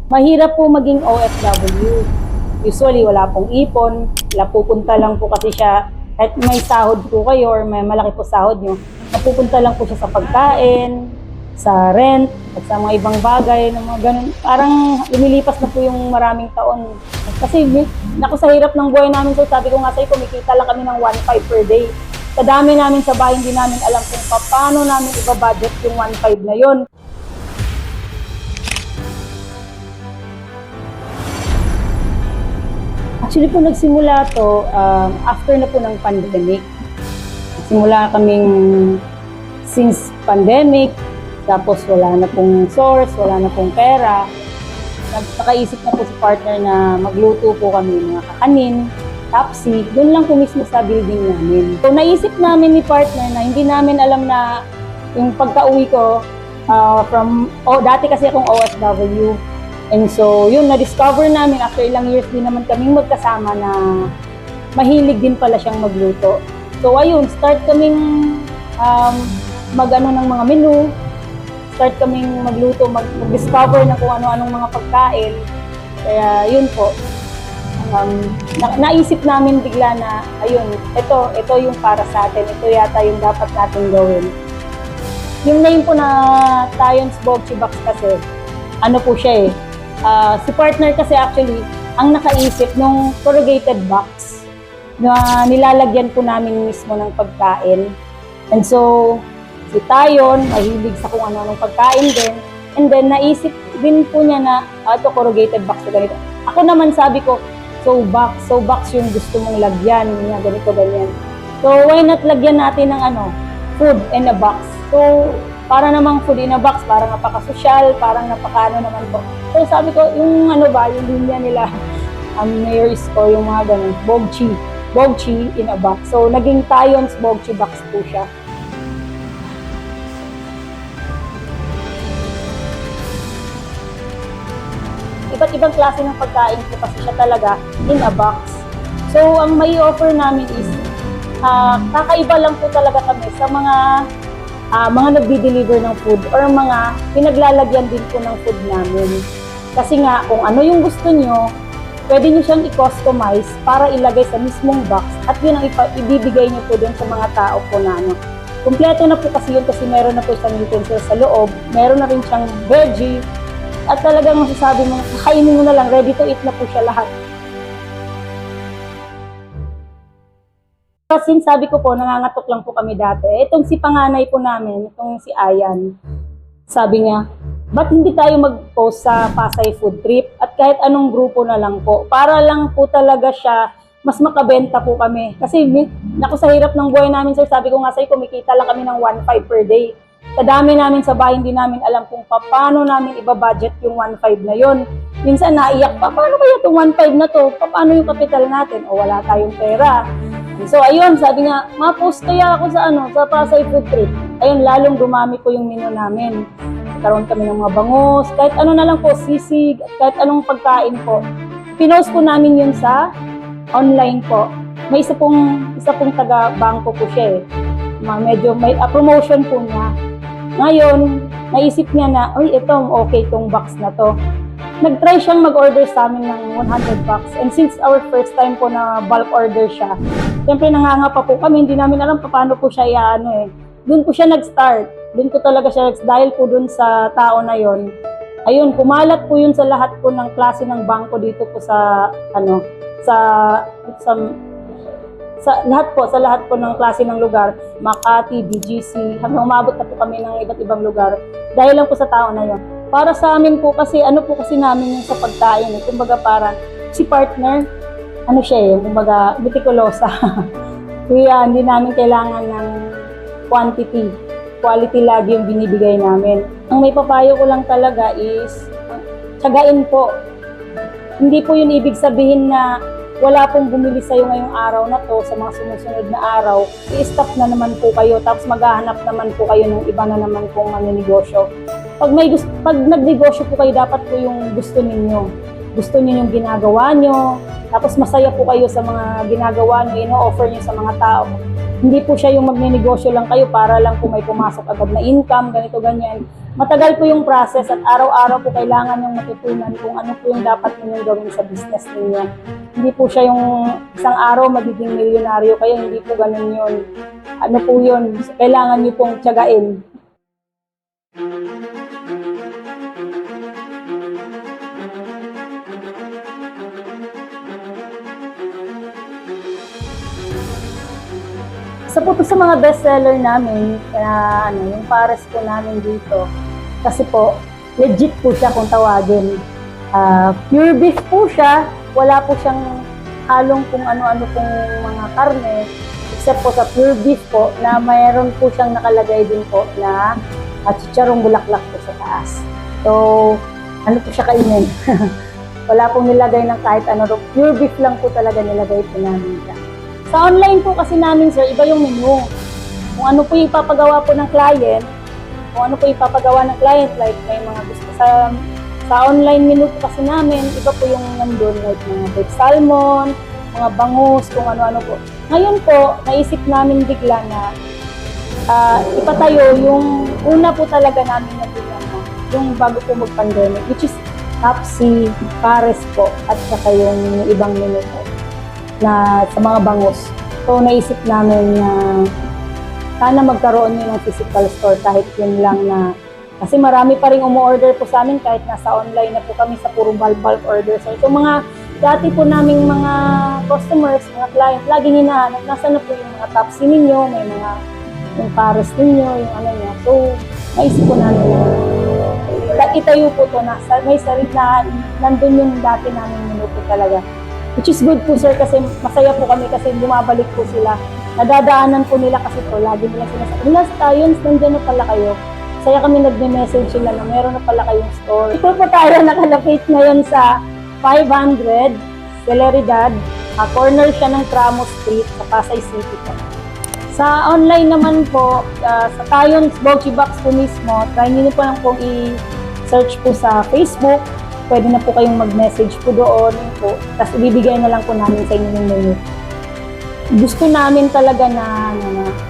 Mahirap po maging OFW. Usually, wala pong ipon. Pupunta lang po kasi siya, kahit may sahod po kayo or may malaki po sahod nyo, napupunta lang po siya sa pagkain, sa rent, at sa mga ibang bagay, ng mga ganun. Parang lumilipas na po yung maraming taon. Kasi naku, sa hirap ng buhay namin, so sabi ko nga sa'yo, kumikita lang kami ng 1.5 per day. Sa dami namin sa bahay, hindi namin alam kung paano namin ibabudget yung 1.5 na yon. Actually po nagsimula to after na po ng pandemic. Nagsimula kaming since pandemic, tapos wala na pong source, wala na pong pera. Nakaisip na po si partner na magluto po kami ng mga kakanin, tapsi, doon lang po mismo sa building namin. So naisip namin ni partner na hindi namin alam na yung pagka-uwi ko dati kasi akong OFW. And so, yun, na-discover namin after ilang years din naman kaming magkasama na mahilig din pala siyang magluto. So, ayun, start kaming mag-ano ng mga menu, start kaming magluto, mag-discover na kung ano-anong mga pagkain. Kaya, yun po. Naisip namin bigla na, ayun, ito yung para sa atin, ito yata yung dapat natin gawin. Yung name po na Tayon's Bokchi Box kasi, ano po siya eh, si partner kasi actually, ang nakaisip nung corrugated box na nilalagyan po namin mismo ng pagkain. And so, si Tayon, mahilig sa kung ano-anong pagkain din. And then, naisip din po niya na, ito corrugated box na ganito. Ako naman sabi ko, so box yung gusto mong lagyan, niya, ganito, ganyan. So, why not lagyan natin ng food in a box? So, para namang food in a box, parang napaka-social, parang napaka-ano naman po. So sabi ko, yung yung linya nila, mayors ko, yung mga ganun, Bokchi in a box. So naging Tayon's Bokchi Box po siya. Iba't ibang klase ng pagkain po kasi siya talaga in a box. So ang may offer namin is, kakaiba lang po talaga kami sa mga nagdi-deliver ng food or mga pinaglalagyan din po ng food namin. Kasi nga, kung ano yung gusto nyo, pwede nyo siyang i-customize para ilagay sa mismong box at yun ang ibibigay nyo po dun sa mga tao po na Kompleto na po kasi yun kasi meron na po siyang utensil sa loob, meron na rin siyang veggie, at talagang masasabi mo, kakainin mo na lang, ready to eat na po siya lahat. Kasi sabi ko po, nangangatok lang po kami dati. Itong si panganay po namin, itong si Ayan, sabi niya, ba't hindi tayo mag-post sa Pasay Food Trip at kahit anong grupo na lang po, para lang po talaga siya, mas makabenta po kami. Kasi naku, sa hirap ng buhay namin, sir, sabi ko nga sa'yo, kumikita lang kami ng 1.5 per day. Sa dami namin sa bahay, hindi namin alam kung paano namin ibabudget yung 1.5 na yon. Minsan naiyak pa, paano kaya itong 1.5 na to? Paano yung kapital natin? O wala tayong pera. So ayun, sabi nga, ma-post kaya ako sa sa Pasay Food Trip. Ayun, lalong dumami po yung menu namin. Karoon kami ng mga bangus, kahit ano na lang po, sisig, kahit anong pagkain po. Pinost po namin yun sa online po. May isa pong taga-bangko po siya eh. Medyo may promotion po niya. Ngayon, naisip niya na, okay itong box na to. Nag-try siyang mag-order sa amin ng 100 bucks. And since our first time po na bulk order siya, siyempre nangangapa po kami, hindi namin alam paano po siya Doon po siya nag-start. Doon po talaga siya dahil po doon sa tao na yon. Ayun, kumalat po yun sa lahat po ng klase ng bangko dito po sa lahat po ng klase ng lugar, Makati, BGC, hanggang umabot na po kami ng iba't ibang lugar dahil lang po sa tao na yon. Para sa amin po kasi, po kasi namin yung sa pagkain kumbaga parang si partner, siya kumbaga meticulosa. Kaya hindi namin kailangan ng quality lagi yung binibigay namin. Ang may papayo ko lang talaga is, tiyagain po. Hindi po yun ibig sabihin na wala pong bumili sa'yo ngayong araw na to, sa mga sumusunod na araw, i-stop na naman po kayo, tapos maghahanap naman po kayo ng iba na naman pong negosyo. Pag nagnegosyo po kayo, dapat po yung gusto ninyo. Gusto niyo yung ginagawa nyo, tapos masaya po kayo sa mga ginagawa nyo, ino-offer nyo sa mga tao. Hindi po siya yung magnenegosyo lang kayo para lang po may pumasok agad na income, ganito, ganyan. Matagal po yung process at araw-araw po kailangan yung matutunan kung ano po yung dapat ninyong gawin sa business ninyo. Hindi po siya yung isang araw magiging milyonaryo kayo, hindi po ganun yun. Ano po yun, kailangan niyo pong tiyagain. Isa po to sa mga bestseller namin, yung pares po namin dito. Kasi po, legit po siya kung tawagin. Pure beef po siya, wala po siyang halong kung ano-ano pong mga karne, except po sa pure beef po, na mayroon po siyang nakalagay din po na chicharong bulaklak po sa taas. So, ano po siya kainin? Wala pong nilagay ng kahit ano, pure beef lang po talaga nilagay po namin siya. Sa online po kasi namin, sir, iba yung menu. Kung ano po yung ipapagawa po ng client, like may mga gusto sa online menu po kasi namin, iba po yung nandun, like mga baked salmon, mga bangus, kung ano-ano po. Ngayon po, naisip namin bigla na ipatayo yung una po talaga namin na yung bago po mag-pandemic, which is Tapsi, pares po, at saka yung ibang menu po na sa mga bangus. So, naisip namin na sana magkaroon yun ng physical store kahit yun lang na kasi marami pa rin umu-order po sa amin kahit nasa online na po kami sa puro bulk order. So, mga dati po naming mga customers, mga client, laging hinahanap, nasa na po yung mga Tapsi ninyo, may mga yung pares ninyo, yung ano niya. So, naisip po namin na itayo po to na may sarili na nandun yung dati namin menu po talaga. Which is good po, sir, kasi masaya po kami kasi bumabalik po sila. Nadadaanan po nila kasi po, lagi nila sinasabi, last tayo, nandiyan na pala kayo. Saya kami nagme-message sila na meron na pala kayong store. Ito po tayo nakalapit ngayon sa 500 Celeridad. Corner siya ng Tramo Street sa Pasay City po. Sa online naman po, sa Tayon's Bochi Box po mismo, try nyo po lang pong i-search po sa Facebook. Pwede na po kayong mag-message po doon po. Tapos ibibigay na lang po namin sa inyo yung menu. Gusto namin talaga na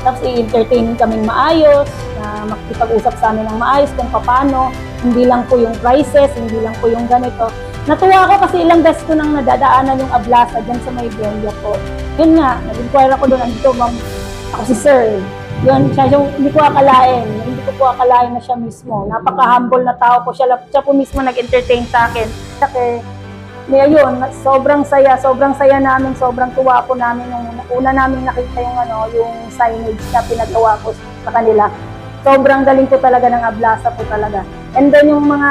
tapos i-entertain kaming maayos, na makipag-usap sa amin ng maayos kung paano. Hindi lang po yung prices, hindi lang po yung ganito. Natuwa ako kasi ilang beses ko nang nadadaanan yung Ablasa dyan sa may Belia po. Yun nga, nag-inquire ako doon, andito ma'am, ako si sir. Yun, hindi ko akalain na siya mismo. Napaka-humble na tao po siya. Siya po mismo nag-entertain sa akin. Kasi, ngayon, sobrang saya namin, sobrang tuwa po namin nung una namin nakita yung signage na pinagawa ko sa kanila. Sobrang galing po talaga ng Ablasa po talaga. And then yung mga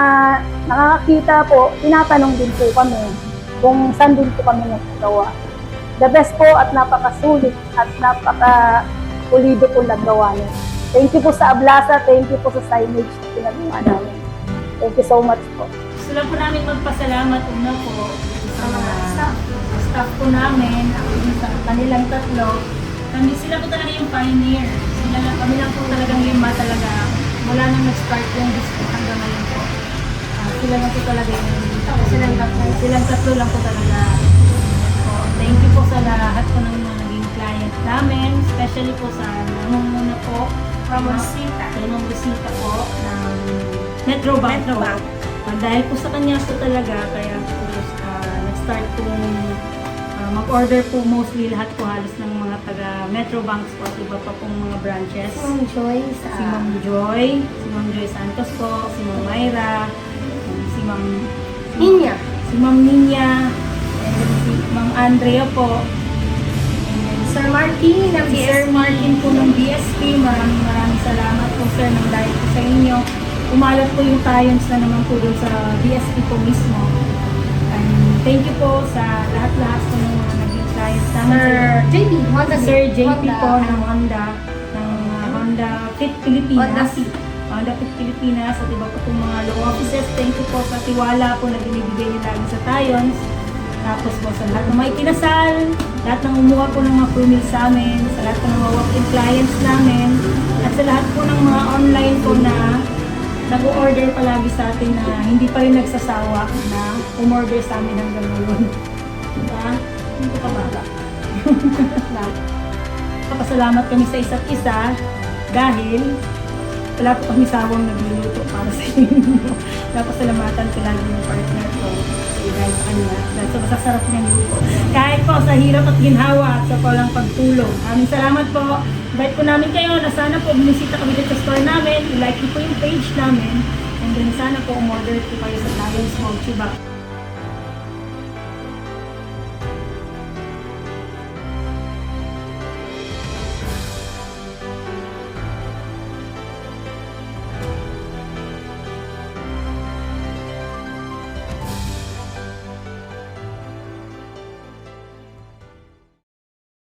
nakakita po, tinatanong din po kami kung saan din po kami nagagawa. The best po at napakasulit at napaka-pulido po nagawa niyo. Thank you po sa Ablasa, thank you po sa signage na pinagawa namin. Thank you so much po. Gusto lang po namin magpasalamat una po sa mga staff po namin, sa kanilang tatlo. Sila po talaga yung pioneer. Kami lang po talagang lima talaga. Wala nang nag-start yung business hanggang ngayon po. Sila lang po talaga yung silang tatlo lang po talaga. So, thank you po sa lahat po ng mga naging client namin, especially po sa namumuna po from Rosita po ng Metrobank. Dahil po sa kanya po talaga, kaya po nag-start po mag-order po mostly lahat po halos ng mga taga Metrobanks po at iba pa pong mga branches. Si Ma'am Joy Santos po, si Ma'am Myra, si Ma'am Ninya, and si Ma'am Andrea po, Sir Martin ng Sir Martin po ng BSP. Maraming salamat po, sir, nang dahil po sa inyo. Umalat po yung Tayons na naman po doon sa BSP po mismo. And thank you po sa lahat-lahat po ng mga naging clients namin. Sir JP po ng Honda Fit Pilipinas. Honda Fit Pilipinas at iba po pong mga low offices. Thank you po sa tiwala po na binibigay niyo lagi sa Tayons. Tapos po sa lahat ng may kinasal, lahat ng umuha po ng mga promil sa amin, sa lahat ng mga walk-in clients namin, at sa lahat po ng mga online po na nag-order palagi sa atin na hindi pa rin nagsasawa na umorder sa amin hanggang ngayon. Diba? Hindi ko pa baba. Papasalamat kami sa isa't isa dahil wala po kami sawang nagluluto para sa inyo. Napasalamatan ko lagi yung partner ko dahil sa kanila. Dahil sa masasarap niyang luto. Kahit po sa hirap at ginhawa at sa walang pagtulong. Maraming salamat po. Invite po namin kayo na sana po bumisita kami dito sa store namin. I-like niyo po yung page namin. And then sana po umorder po kayo sa Lions Mochi Box.